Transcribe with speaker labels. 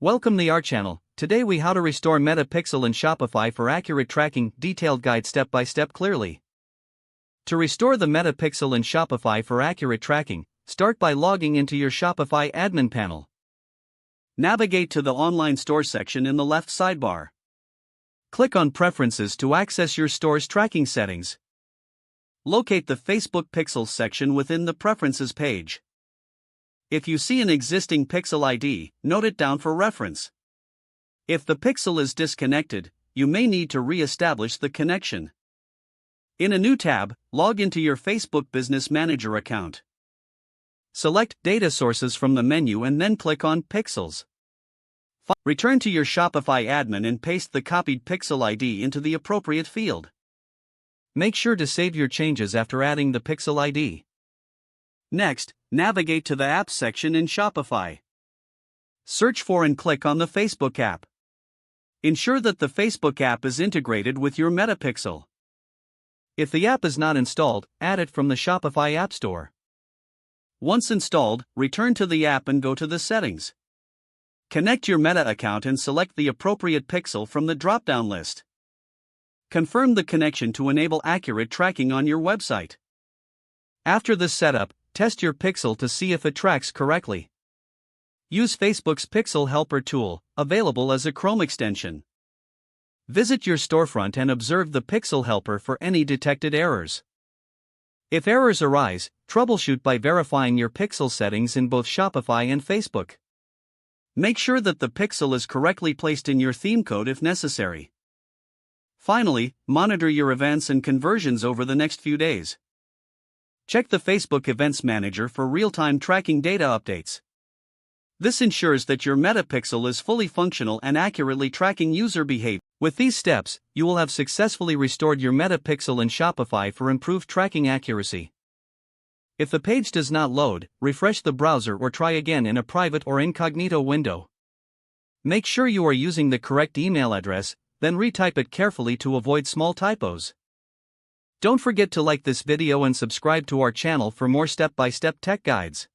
Speaker 1: Welcome to our channel. Today we how to restore Metapixel in Shopify for accurate tracking, detailed guide step by step clearly. To restore the Metapixel in Shopify for accurate tracking, start by logging into your Shopify admin panel. Navigate to the online store section in the left sidebar. Click on Preferences to access your store's tracking settings. Locate the Facebook Pixels section within the Preferences page. If you see an existing Pixel ID, note it down for reference. If the Pixel is disconnected, you may need to re-establish the connection. In a new tab, log into your Facebook Business Manager account. Select Data Sources from the menu and then click on Pixels. Return to your Shopify admin and paste the copied Pixel ID into the appropriate field. Make sure to save your changes after adding the Pixel ID. Next, navigate to the Apps section in Shopify. Search for and click on the Facebook app. Ensure that the Facebook app is integrated with your Metapixel. If the app is not installed, add it from the Shopify App Store. Once installed, return to the app and go to the settings. Connect your Meta account and select the appropriate pixel from the drop-down list. Confirm the connection to enable accurate tracking on your website. After this setup, test your Pixel to see if it tracks correctly. Use Facebook's Pixel Helper tool, available as a Chrome extension. Visit your storefront and observe the Pixel Helper for any detected errors. If errors arise, troubleshoot by verifying your Pixel settings in both Shopify and Facebook. Make sure that the Pixel is correctly placed in your theme code if necessary. Finally, monitor your events and conversions over the next few days. Check the Facebook Events Manager for real-time tracking data updates. This ensures that your Metapixel is fully functional and accurately tracking user behavior. With these steps, you will have successfully restored your Metapixel in Shopify for improved tracking accuracy. If the page does not load, refresh the browser or try again in a private or incognito window. Make sure you are using the correct email address, then retype it carefully to avoid small typos. Don't forget to like this video and subscribe to our channel for more step-by-step tech guides.